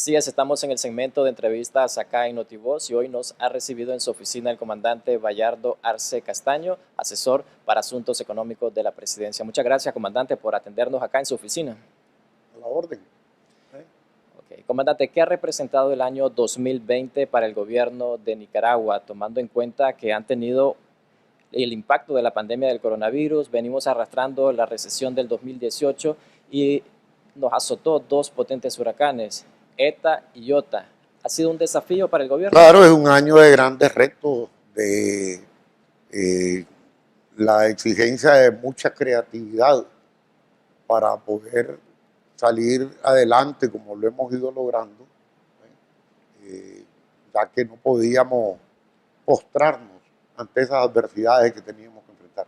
Así es, estamos en el segmento de entrevistas acá en Notivoz y hoy nos ha recibido en su oficina el comandante Bayardo Arce Castaño, asesor para asuntos económicos de la presidencia. Muchas gracias, comandante, por atendernos acá en su oficina. A la orden. Okay. Comandante, ¿qué ha representado el año 2020 para el gobierno de Nicaragua, tomando en cuenta que han tenido el impacto de la pandemia del coronavirus? Venimos arrastrando la recesión del 2018 y nos azotó dos potentes huracanes, ETA y IOTA. ¿Ha sido un desafío para el gobierno? Claro, es un año de grandes retos, de la exigencia de mucha creatividad para poder salir adelante como lo hemos ido logrando, ya que no podíamos postrarnos ante esas adversidades que teníamos que enfrentar.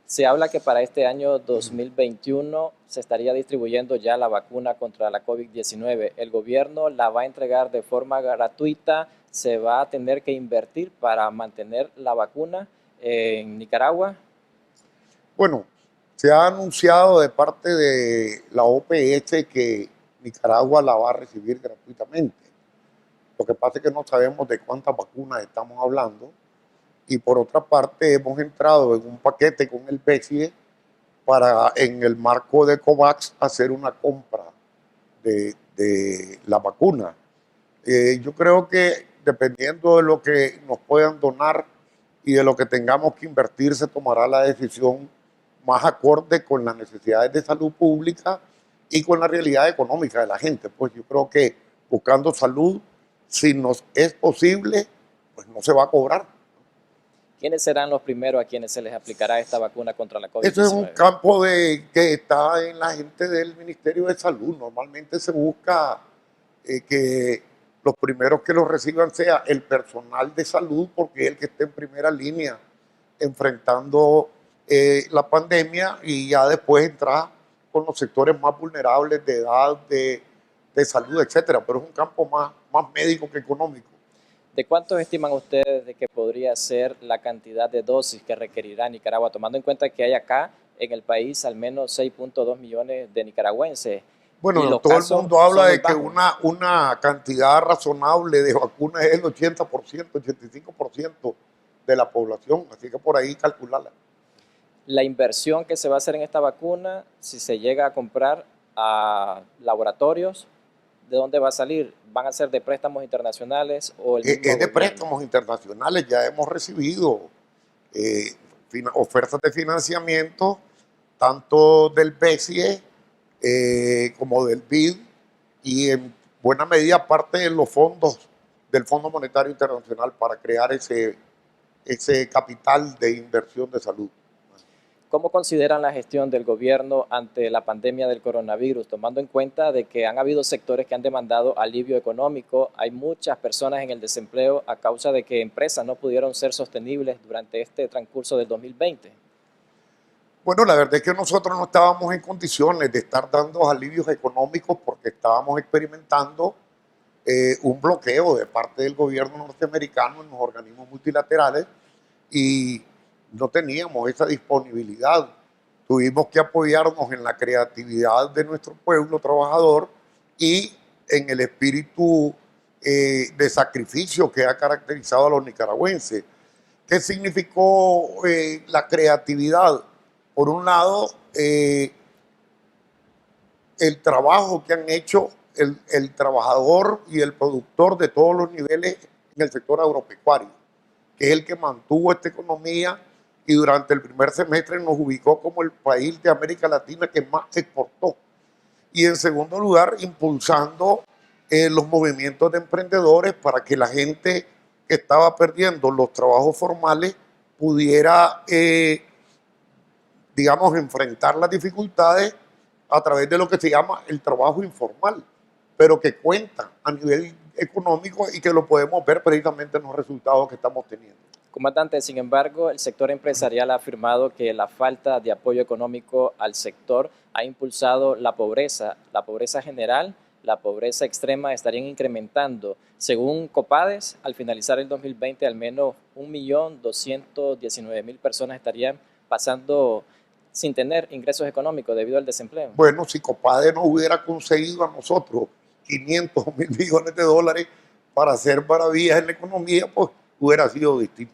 Se habla que para este año 2021 se estaría distribuyendo ya la vacuna contra la COVID-19. ¿El gobierno la va a entregar de forma gratuita? ¿Se va a tener que invertir para mantener la vacuna en Nicaragua? Bueno, se ha anunciado de parte de la OPS que Nicaragua la va a recibir gratuitamente. Lo que pasa es que no sabemos de cuántas vacunas estamos hablando. Y por otra parte, hemos entrado en un paquete con el BCE para, en el marco de COVAX, hacer una compra de la vacuna. Yo creo que dependiendo de lo que nos puedan donar y de lo que tengamos que invertir, se tomará la decisión más acorde con las necesidades de salud pública y con la realidad económica de la gente. Pues yo creo que buscando salud, si nos es posible, pues no se va a cobrar. ¿Quiénes serán los primeros a quienes se les aplicará esta vacuna contra la COVID-19? Eso es un campo que está en la gente del Ministerio de Salud. Normalmente se busca que los primeros que lo reciban sea el personal de salud, porque es el que está en primera línea enfrentando la pandemia, y ya después entrar con los sectores más vulnerables de edad, de salud, etcétera. Pero es un campo más médico que económico. ¿De cuántos estiman ustedes de que podría ser la cantidad de dosis que requerirá Nicaragua, tomando en cuenta que hay acá en el país al menos 6.2 millones de nicaragüenses? Bueno, Y los todo el casos mundo habla son muy de que bajos. una cantidad razonable de vacunas es el 80%, 85% de la población, así que por ahí calcularla. La inversión que se va a hacer en esta vacuna, si se llega a comprar a laboratorios, ¿de dónde va a salir? ¿Van a ser de préstamos internacionales o el mismo Es de gobierno? préstamos internacionales, ya hemos recibido ofertas de financiamiento tanto del BCE como del BID, y en buena medida parte de los fondos del Fondo Monetario Internacional para crear ese capital de inversión de salud. ¿Cómo consideran la gestión del gobierno ante la pandemia del coronavirus, tomando en cuenta de que han habido sectores que han demandado alivio económico? Hay muchas personas en el desempleo a causa de que empresas no pudieron ser sostenibles durante este transcurso del 2020. Bueno, la verdad es que nosotros no estábamos en condiciones de estar dando alivios económicos porque estábamos experimentando un bloqueo de parte del gobierno norteamericano en los organismos multilaterales y no teníamos esa disponibilidad. Tuvimos que apoyarnos en la creatividad de nuestro pueblo trabajador y en el espíritu de sacrificio que ha caracterizado a los nicaragüenses. ¿Qué significó la creatividad? Por un lado, el trabajo que han hecho el trabajador y el productor de todos los niveles en el sector agropecuario, que es el que mantuvo esta economía y durante el primer semestre nos ubicó como el país de América Latina que más exportó. Y en segundo lugar, impulsando los movimientos de emprendedores para que la gente que estaba perdiendo los trabajos formales pudiera, digamos, enfrentar las dificultades a través de lo que se llama el trabajo informal, pero que cuenta a nivel económico y que lo podemos ver precisamente en los resultados que estamos teniendo. Comandante, sin embargo, el sector empresarial ha afirmado que la falta de apoyo económico al sector ha impulsado la pobreza general, la pobreza extrema estarían incrementando. Según Copades, al finalizar el 2020, al menos 1.219.000 personas estarían pasando sin tener ingresos económicos debido al desempleo. Bueno, si Copade nos hubiera conseguido a nosotros 500 o 1.000 millones de dólares para hacer maravillas en la economía, pues hubiera sido distinto.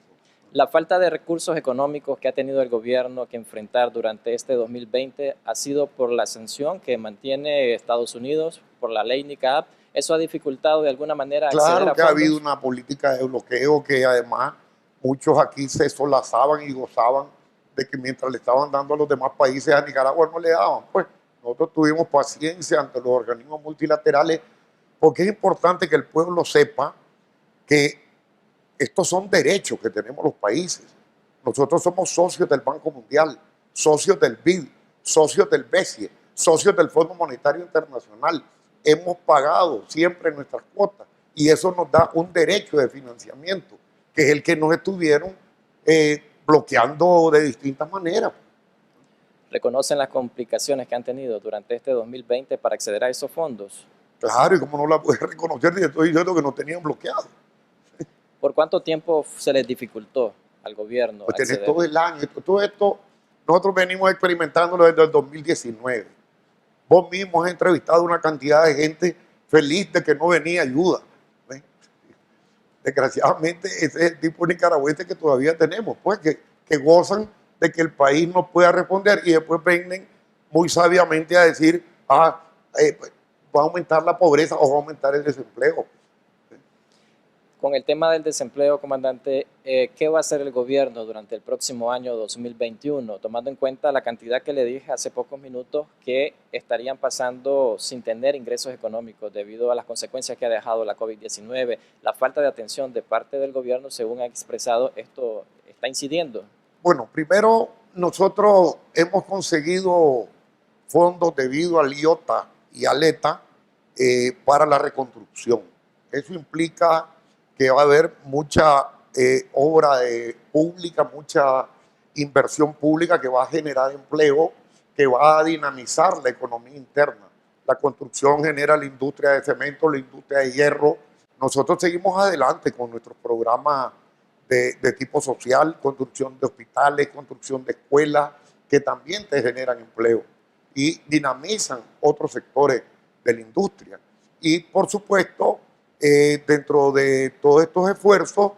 La falta de recursos económicos que ha tenido el gobierno que enfrentar durante este 2020 ha sido por la sanción que mantiene Estados Unidos, por la ley NICAP. ¿Eso ha dificultado de alguna manera acceder Claro a que ha habido fondos? una política de bloqueo que además muchos aquí se solazaban y gozaban de que mientras le estaban dando a los demás países, a Nicaragua no le daban. Pues nosotros tuvimos paciencia ante los organismos multilaterales porque es importante que el pueblo sepa que estos son derechos que tenemos los países. Nosotros somos socios del Banco Mundial, socios del BID, socios del BESIE, socios del Fondo Monetario Internacional. Hemos pagado siempre nuestras cuotas y eso nos da un derecho de financiamiento, que es el que nos estuvieron bloqueando de distintas maneras. ¿Reconocen las complicaciones que han tenido durante este 2020 para acceder a esos fondos? Claro, y como no la puedes reconocer, y estoy diciendo que nos tenían bloqueado. ¿Por cuánto tiempo se les dificultó al gobierno Pues tenés acceder? todo el año. Todo esto, nosotros venimos experimentándolo desde el 2019. Vos mismo has entrevistado una cantidad de gente feliz de que no venía ayuda. ¿Ves? Desgraciadamente, ese es el tipo de nicaragüense que todavía tenemos, pues que gozan de que el país no pueda responder y después vienen muy sabiamente a decir, pues, va a aumentar la pobreza o va a aumentar el desempleo. Con el tema del desempleo, comandante, ¿qué va a hacer el gobierno durante el próximo año 2021? Tomando en cuenta la cantidad que le dije hace pocos minutos que estarían pasando sin tener ingresos económicos debido a las consecuencias que ha dejado la COVID-19, la falta de atención de parte del gobierno, según ha expresado, esto está incidiendo. Bueno, primero nosotros hemos conseguido fondos debido al IOTA y al ETA para la reconstrucción. Eso implica que va a haber mucha obra pública, mucha inversión pública que va a generar empleo, que va a dinamizar la economía interna. La construcción genera la industria de cemento, la industria de hierro. Nosotros seguimos adelante con nuestros programas de tipo social, construcción de hospitales, construcción de escuelas, que también te generan empleo y dinamizan otros sectores de la industria. Y por supuesto, dentro de todos estos esfuerzos,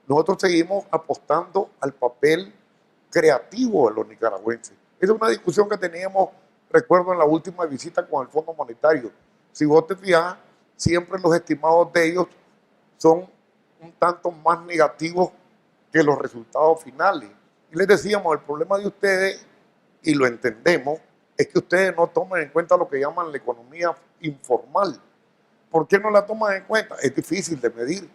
nosotros seguimos apostando al papel creativo de los nicaragüenses. Esa es una discusión que teníamos, recuerdo, en la última visita con el Fondo Monetario. Si vos te fijas, siempre los estimados de ellos son un tanto más negativos que los resultados finales. Y les decíamos, el problema de ustedes, y lo entendemos, es que ustedes no toman en cuenta lo que llaman la economía informal. ¿Por qué no la toman en cuenta? Es difícil de medir,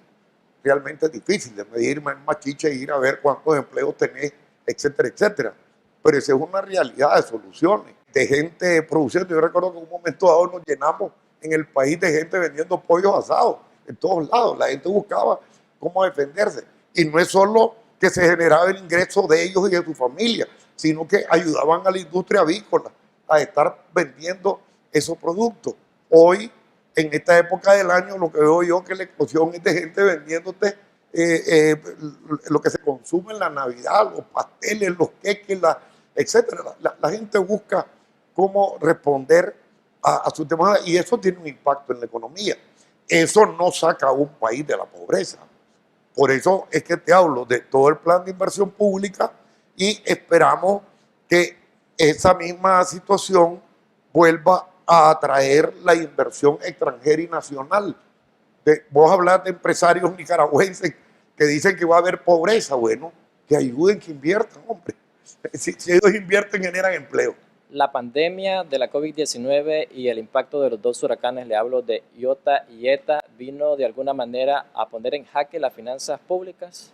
realmente es difícil de medir, más machiche, ir a ver cuántos empleos tenés, etcétera, etcétera. Pero esa es una realidad de soluciones, de gente produciendo. Yo recuerdo que en un momento dado nos llenamos en el país de gente vendiendo pollos asados, en todos lados. La gente buscaba cómo defenderse. Y no es solo que se generaba el ingreso de ellos y de su familia, sino que ayudaban a la industria avícola a estar vendiendo esos productos. Hoy, en esta época del año, lo que veo yo que la explosión es de gente vendiéndote lo que se consume en la Navidad, los pasteles, los queques, etcétera. La gente busca cómo responder a sus temas y eso tiene un impacto en la economía. Eso no saca a un país de la pobreza. Por eso es que te hablo de todo el plan de inversión pública y esperamos que esa misma situación vuelva a atraer la inversión extranjera y nacional. Vos hablas de empresarios nicaragüenses que dicen que va a haber pobreza. Bueno, que ayuden, que inviertan, hombre. Si ellos invierten, generan empleo. La pandemia de la COVID-19 y el impacto de los dos huracanes, le hablo de Iota y ETA, ¿vino de alguna manera a poner en jaque las finanzas públicas?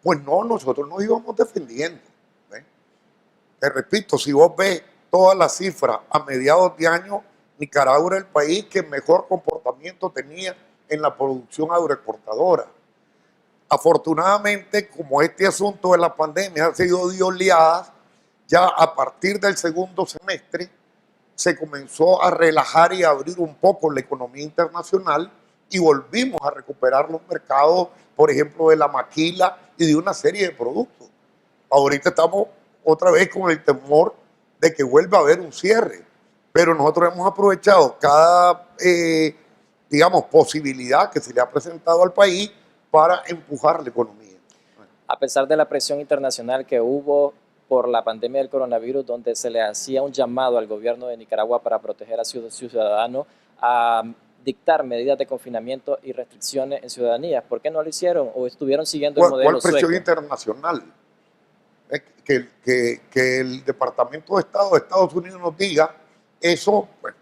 Pues no, nosotros nos íbamos defendiendo. ¿Ves? Te repito, si vos ves todas las cifras a mediados de año, Nicaragua era el país que mejor comportamiento tenía en la producción agroexportadora. Afortunadamente, como este asunto de la pandemia ha sido de oleadas, ya a partir del segundo semestre se comenzó a relajar y a abrir un poco la economía internacional y volvimos a recuperar los mercados, por ejemplo, de la maquila y de una serie de productos. Ahorita estamos otra vez con el temor de que vuelva a haber un cierre, pero nosotros hemos aprovechado cada, digamos, posibilidad que se le ha presentado al país para empujar la economía. A pesar de la presión internacional que hubo por la pandemia del coronavirus, donde se le hacía un llamado al gobierno de Nicaragua para proteger a sus ciudadanos, a dictar medidas de confinamiento y restricciones en ciudadanías, ¿por qué no lo hicieron o estuvieron siguiendo el modelo ¿Cuál presión sueco? internacional? Que el Departamento de Estado de Estados Unidos nos diga eso, pues,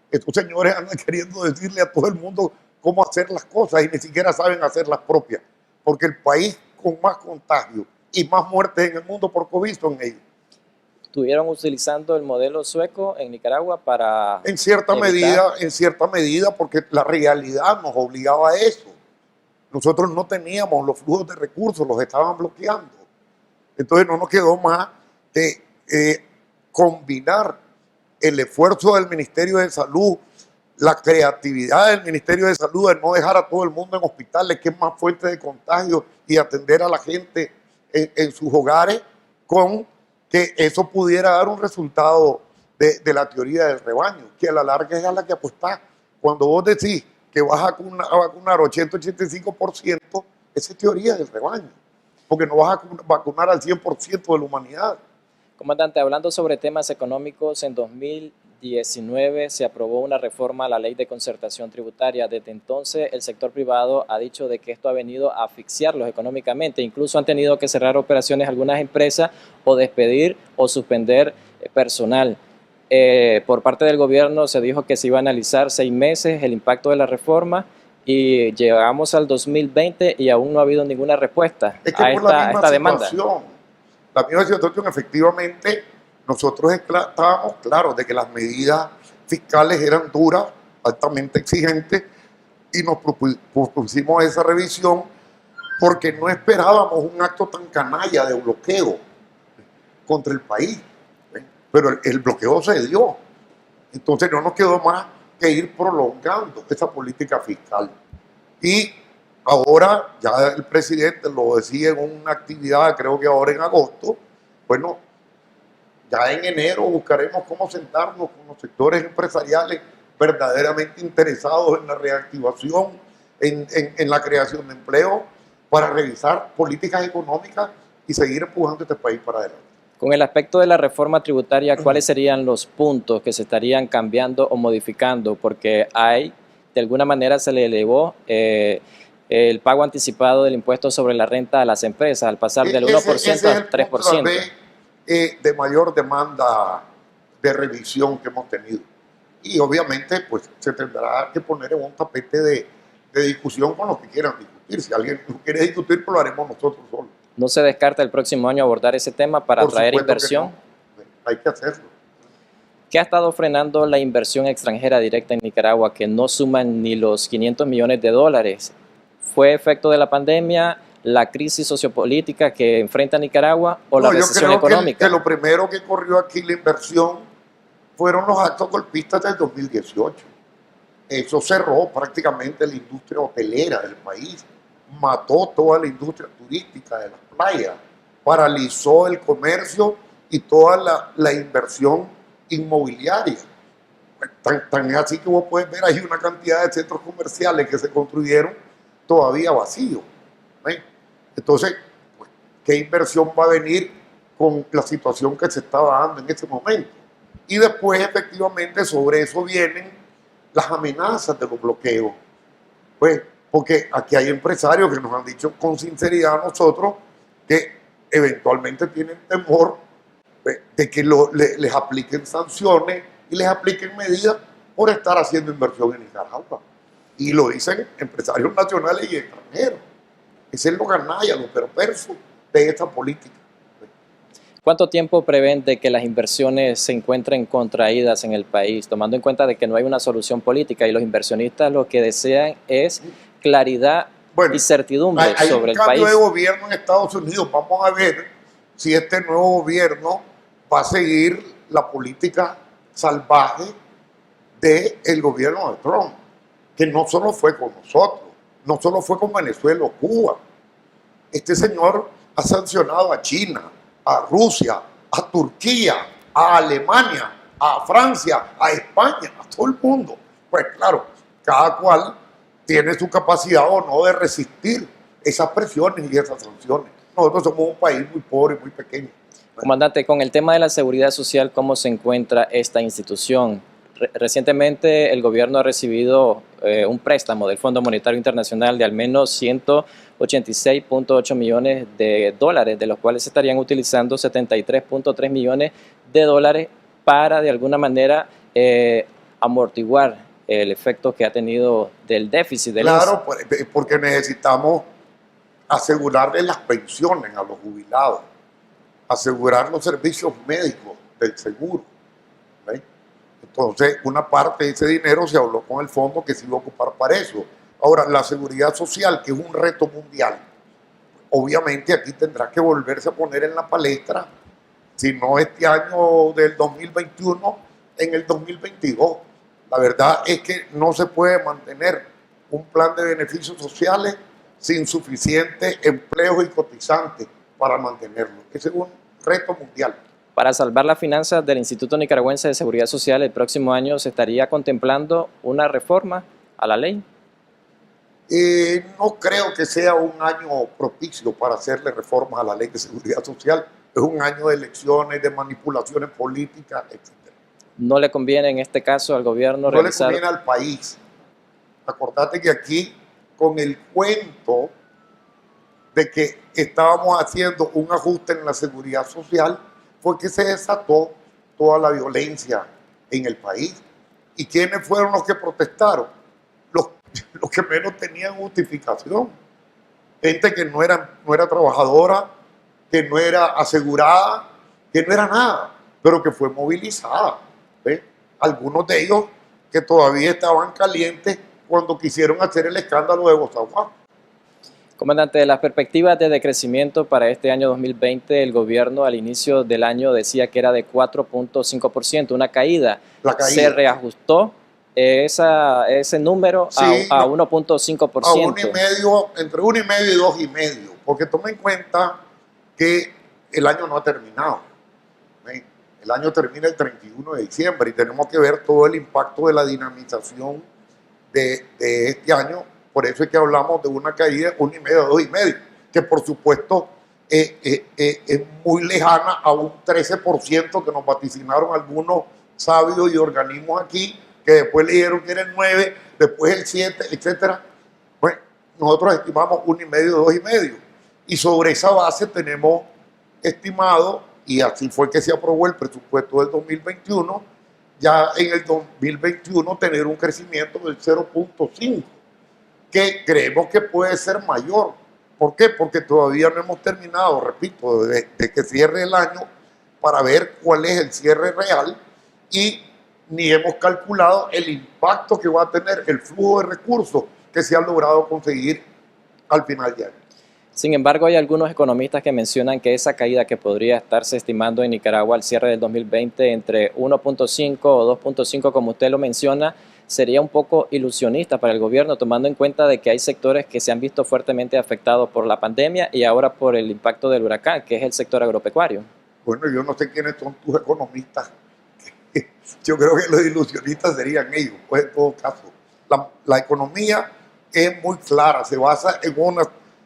estos señores andan queriendo decirle a todo el mundo cómo hacer las cosas y ni siquiera saben hacer las propias, porque el país con más contagios y más muertes en el mundo por COVID son ellos. ¿Estuvieron utilizando el modelo sueco en Nicaragua para en cierta medida, porque la realidad nos obligaba a eso. Nosotros no teníamos los flujos de recursos, los estaban bloqueando. Entonces no nos quedó más de combinar el esfuerzo del Ministerio de Salud, la creatividad del Ministerio de Salud de no dejar a todo el mundo en hospitales, que es más fuente de contagio, y atender a la gente en sus hogares, con que eso pudiera dar un resultado de la teoría del rebaño, que a la larga es a la que apostás. Cuando vos decís que vas a vacunar 80-85%, esa es teoría del rebaño, porque no vas a vacunar al 100% de la humanidad. Comandante, hablando sobre temas económicos, en 2019 se aprobó una reforma a la ley de concertación tributaria. Desde entonces el sector privado ha dicho de que esto ha venido a asfixiarlos económicamente. Incluso han tenido que cerrar operaciones algunas empresas o despedir o suspender personal. Por parte del gobierno se dijo que se iba a analizar 6 meses el impacto de la reforma y llegamos al 2020 y aún no ha habido ninguna respuesta a esta demanda. La misma situación, efectivamente, nosotros estábamos claros de que las medidas fiscales eran duras, altamente exigentes, y nos propusimos esa revisión porque no esperábamos un acto tan canalla de bloqueo contra el país. Pero el bloqueo se dio. Entonces no nos quedó más que ir prolongando esa política fiscal. Y ahora ya el presidente lo decía en una actividad, creo que ahora en agosto, bueno, ya en enero buscaremos cómo sentarnos con los sectores empresariales verdaderamente interesados en la reactivación, en la creación de empleo, para revisar políticas económicas y seguir empujando este país para adelante. Con el aspecto de la reforma tributaria, ¿cuáles serían los puntos que se estarían cambiando o modificando? Porque de alguna manera se le elevó el pago anticipado del impuesto sobre la renta a las empresas, al pasar del 1% al 3%. De mayor demanda de revisión que hemos tenido. Y obviamente pues se tendrá que poner en un tapete de discusión con los que quieran discutir. Si alguien no quiere discutir, pues lo haremos nosotros solos. ¿No se descarta el próximo año abordar ese tema para atraer inversión? No. Hay que hacerlo. ¿Qué ha estado frenando la inversión extranjera directa en Nicaragua, que no suman ni los 500 millones de dólares? ¿Fue efecto de la pandemia, la crisis sociopolítica que enfrenta Nicaragua o la recesión económica? Yo creo que lo primero que corrió aquí la inversión fueron los actos golpistas del 2018. Eso cerró prácticamente la industria hotelera del país, mató toda la industria turística de las playas, paralizó el comercio y toda la inversión inmobiliaria. Tan así que vos puedes ver ahí una cantidad de centros comerciales que se construyeron todavía vacíos. Entonces, pues, ¿qué inversión va a venir con la situación que se estaba dando en ese momento? Y después, efectivamente, sobre eso vienen las amenazas de los bloqueos. Pues, porque aquí hay empresarios que nos han dicho con sinceridad a nosotros que eventualmente tienen temor de que les apliquen sanciones y les apliquen medidas por estar haciendo inversión en Nicaragua. Y lo dicen empresarios nacionales y extranjeros. Ese es lo canalla, lo perverso de esta política. ¿Cuánto tiempo prevén de que las inversiones se encuentren contraídas en el país, tomando en cuenta de que no hay una solución política y los inversionistas lo que desean es claridad y certidumbre sobre el país? Hay un cambio de gobierno en Estados Unidos. Vamos a ver si este nuevo gobierno va a seguir la política salvaje del gobierno de Trump, que no solo fue con nosotros, no solo fue con Venezuela o Cuba. Este señor ha sancionado a China, a Rusia, a Turquía, a Alemania, a Francia, a España, a todo el mundo. Pues claro, cada cual tiene su capacidad o no de resistir esas presiones y esas sanciones. Nosotros somos un país muy pobre, muy pequeño. Comandante, con el tema de la seguridad social, ¿cómo se encuentra esta institución? Recientemente el gobierno ha recibido un préstamo del Fondo Monetario Internacional de al menos 186.8 millones de dólares, de los cuales se estarían utilizando 73.3 millones de dólares para de alguna manera amortiguar el efecto que ha tenido del déficit del Claro, porque necesitamos asegurarle las pensiones a los jubilados, asegurar los servicios médicos del seguro. ¿Ve? Entonces, una parte de ese dinero se habló con el fondo que se iba a ocupar para eso. Ahora, la seguridad social, que es un reto mundial, obviamente aquí tendrá que volverse a poner en la palestra, si no este año del 2021, en el 2022. La verdad es que no se puede mantener un plan de beneficios sociales sin suficientes empleos y cotizantes para mantenerlo. Ese es un reto mundial. Para salvar las finanzas del Instituto Nicaragüense de Seguridad Social, el próximo año se estaría contemplando una reforma a la ley. No creo que sea un año propicio para hacerle reformas a la ley de seguridad social. Es un año de elecciones, de manipulaciones políticas, etc. ¿No le conviene en este caso al gobierno realizar? No le conviene al país. Acordate que aquí, con el cuento de que estábamos haciendo un ajuste en la seguridad social, fue que se desató toda la violencia en el país. ¿Y quiénes fueron los que protestaron? Los que menos tenían justificación. Gente que no era trabajadora, que no era asegurada, que no era nada, pero que fue movilizada. ¿Ve? Algunos de ellos que todavía estaban calientes cuando quisieron hacer el escándalo de Bozaguá. Comandante, de las perspectivas de decrecimiento para este año 2020, el gobierno al inicio del año decía que era de 4.5%, una caída. Se reajustó ese número sí, a 1.5%. A 1,5%, entre 1,5% y 2,5%, porque toma en cuenta que el año no ha terminado. El año termina el 31 de diciembre y tenemos que ver todo el impacto de la dinamización de este año. Por eso es que hablamos de una caída de 1,5%, 2,5%, que por supuesto es muy lejana a un 13% que nos vaticinaron algunos sabios y organismos aquí, que después le dijeron que era el 9%, después el 7%, etc. Bueno, nosotros estimamos 1,5%, 2,5%. Y sobre esa base tenemos estimado, y así fue que se aprobó el presupuesto del 2021, ya en el 2021 tener un crecimiento del 0.5%, que creemos que puede ser mayor. ¿Por qué? Porque todavía no hemos terminado, repito, de que cierre el año para ver cuál es el cierre real y ni hemos calculado el impacto que va a tener el flujo de recursos que se ha logrado conseguir al final de año. Sin embargo, hay algunos economistas que mencionan que esa caída que podría estarse estimando en Nicaragua al cierre del 2020 entre 1.5 o 2.5, como usted lo menciona, sería un poco ilusionista para el gobierno, tomando en cuenta de que hay sectores que se han visto fuertemente afectados por la pandemia y ahora por el impacto del huracán, que es el sector agropecuario. Bueno, yo no sé quiénes son tus economistas. Yo creo que los ilusionistas serían ellos, pues en todo caso. La economía es muy clara, se basa en una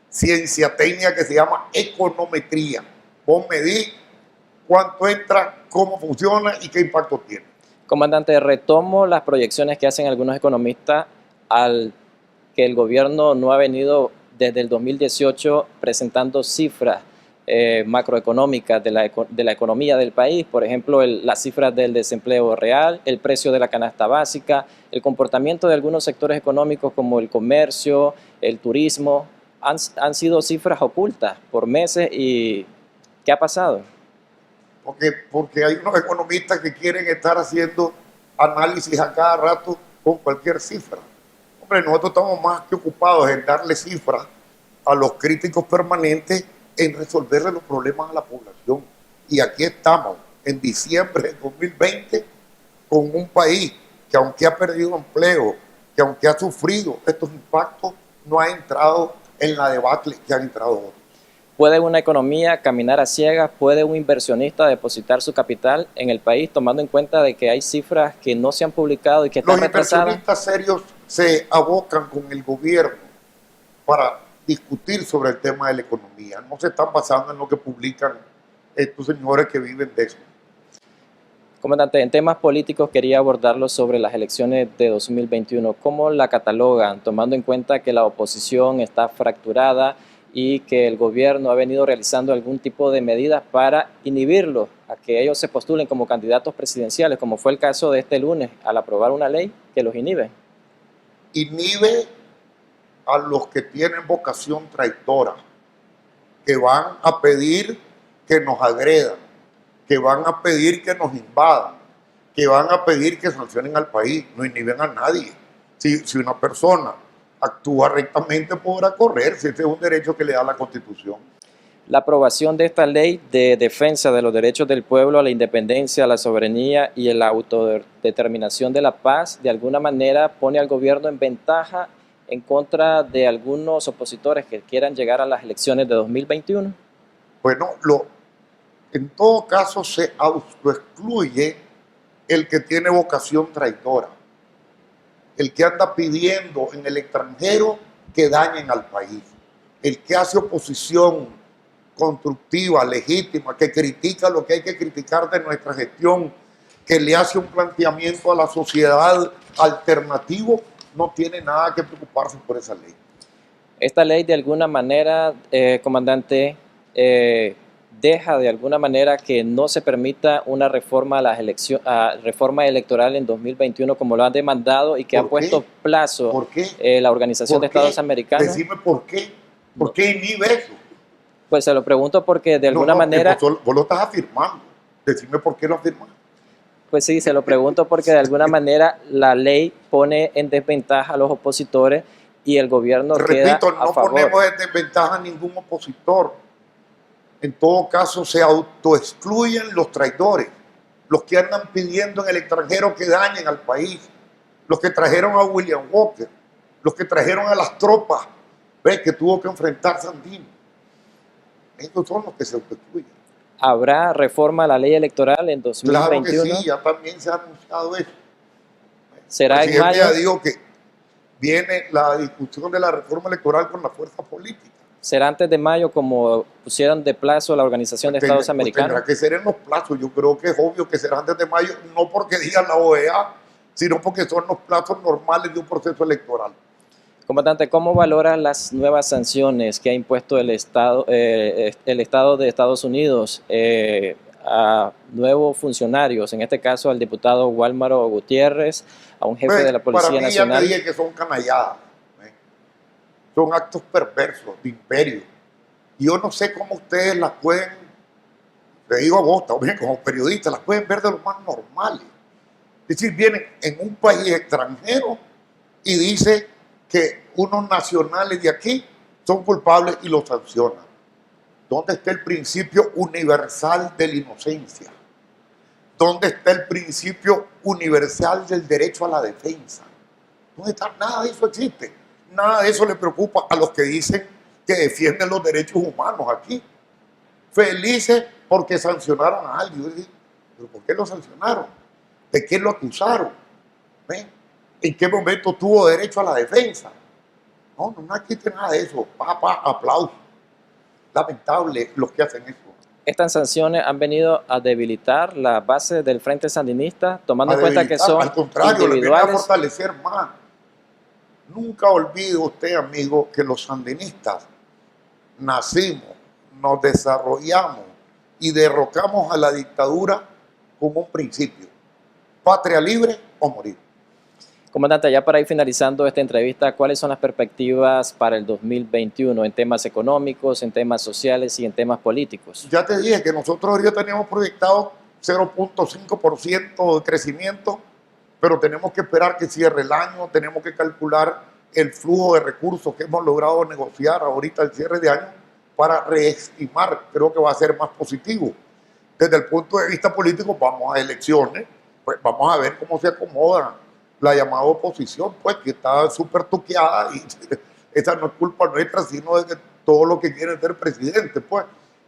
ciencia técnica que se llama econometría. Vos medís cuánto entra, cómo funciona y qué impacto tiene. Comandante, retomo las proyecciones que hacen algunos economistas al que el gobierno no ha venido desde el 2018 presentando cifras macroeconómicas de la economía del país, por ejemplo, las cifras del desempleo real, el precio de la canasta básica, el comportamiento de algunos sectores económicos como el comercio, el turismo, han sido cifras ocultas por meses. ¿Y qué ha pasado? Porque hay unos economistas que quieren estar haciendo análisis a cada rato con cualquier cifra. Hombre, nosotros estamos más que ocupados en darle cifras a los críticos permanentes en resolverle los problemas a la población. Y aquí estamos, en diciembre del 2020, con un país que aunque ha perdido empleo, que aunque ha sufrido estos impactos, no ha entrado en la debacle que han entrado otros. ¿Puede una economía caminar a ciegas? ¿Puede un inversionista depositar su capital en el país tomando en cuenta de que hay cifras que no se han publicado y que están Los retrasadas? inversionistas serios se abocan con el gobierno para discutir sobre el tema de la economía. No se están basando en lo que publican estos señores que viven de eso. Comandante, en temas políticos quería abordarlo sobre las elecciones de 2021. ¿Cómo la catalogan, tomando en cuenta que la oposición está fracturada y que el gobierno ha venido realizando algún tipo de medidas para inhibirlos a que ellos se postulen como candidatos presidenciales, como fue el caso de este lunes, al aprobar una ley que los inhibe? Inhibe a los que tienen vocación traitora, que van a pedir que nos agredan, que van a pedir que nos invadan, que van a pedir que sancionen al país. No inhiben a nadie. Si una persona actúa rectamente, podrá correrse. Ese es un derecho que le da la Constitución. La aprobación de esta ley de defensa de los derechos del pueblo a la independencia, a la soberanía y a la autodeterminación de la paz, de alguna manera pone al gobierno en ventaja en contra de algunos opositores que quieran llegar a las elecciones de 2021. Bueno, en todo caso se autoexcluye el que tiene vocación traitora, el que anda pidiendo en el extranjero que dañen al país, el que hace oposición constructiva, legítima, que critica lo que hay que criticar de nuestra gestión, que le hace un planteamiento a la sociedad alternativo, no tiene nada que preocuparse por esa ley. Esta ley de alguna manera, comandante, deja de alguna manera que no se permita una reforma a las reforma electoral en 2021 como lo han demandado y que ha puesto plazo ¿Por qué? La Organización de Estados Americanos. Decime por qué. ¿Por qué inhibe eso? Pues se lo pregunto porque de alguna manera... Vos lo estás afirmando. Decime por qué lo afirmas. Pues sí, se lo pregunto porque de alguna manera la ley pone en desventaja a los opositores y el gobierno queda a favor. Repito, no ponemos en desventaja a ningún opositor. En todo caso, se autoexcluyen los traidores, los que andan pidiendo en el extranjero que dañen al país, los que trajeron a William Walker, los que trajeron a las tropas, ¿ves? Que tuvo que enfrentar Sandino. Estos son los que se autoexcluyen. ¿Habrá reforma a la ley electoral en 2021? Claro que sí, ya también se ha anunciado eso. ¿Será en mayo? Ya dijo que viene la discusión de la reforma electoral con la fuerza política. ¿Será antes de mayo como pusieron de plazo la Organización de Estados Americanos? Tendrá que ser en los plazos. Yo creo que es obvio que será antes de mayo, no porque diga la OEA, sino porque son los plazos normales de un proceso electoral. Comandante, ¿cómo valora las nuevas sanciones que ha impuesto el Estado de Estados Unidos a nuevos funcionarios, en este caso al diputado Wálmaro Gutiérrez, a un jefe de la Policía Nacional? Para mí ya te dije que son canalladas, son actos perversos de imperio. Y yo no sé cómo ustedes las pueden, te digo a vos también como periodistas, las pueden ver de lo más normales. Es decir, vienen en un país extranjero y dice que unos nacionales de aquí son culpables y los sancionan. ¿Dónde está el principio universal de la inocencia? ¿Dónde está el principio universal del derecho a la defensa? ¿Dónde está? Nada de eso existe. Nada de eso le preocupa a los que dicen que defienden los derechos humanos aquí. Felices porque sancionaron a alguien. ¿Pero por qué lo sancionaron? ¿De qué lo acusaron? ¿En qué momento tuvo derecho a la defensa? No existe nada de eso. Aplausos. Lamentable los que hacen eso. Estas sanciones han venido a debilitar la base del Frente Sandinista, tomando en cuenta que son al contrario, individuales. le viene a fortalecer más. Nunca olvide usted, amigo, que los sandinistas nacimos, nos desarrollamos y derrocamos a la dictadura como un principio. Patria libre o morir. Comandante, ya para ir finalizando esta entrevista, ¿cuáles son las perspectivas para el 2021 en temas económicos, en temas sociales y en temas políticos? Ya te dije que nosotros ahorita teníamos proyectado 0.5% de crecimiento, pero tenemos que esperar que cierre el año, tenemos que calcular el flujo de recursos que hemos logrado negociar ahorita al cierre de año para reestimar, creo que va a ser más positivo. Desde el punto de vista político, vamos a elecciones, pues vamos a ver cómo se acomoda la llamada oposición, pues que está súper toqueada y esa no es culpa nuestra, sino de que todos los que quieren ser presidente, pues.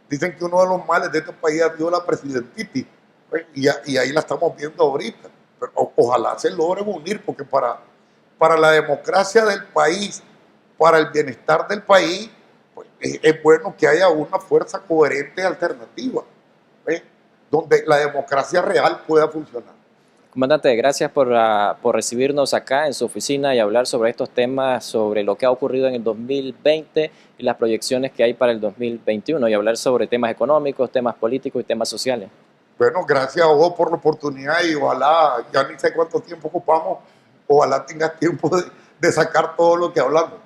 Dicen que uno de los males de este país ha sido la presidentitis, pues, y ahí la estamos viendo ahorita. Pero ojalá se logren unir, porque para la democracia del país, para el bienestar del país, pues, es bueno que haya una fuerza coherente alternativa, ¿ves? Donde la democracia real pueda funcionar. Comandante, gracias por recibirnos acá en su oficina y hablar sobre estos temas, sobre lo que ha ocurrido en el 2020 y las proyecciones que hay para el 2021, y hablar sobre temas económicos, temas políticos y temas sociales. Bueno, gracias a vos por la oportunidad y ojalá, ya ni sé cuánto tiempo ocupamos, ojalá tengas tiempo de sacar todo lo que hablamos.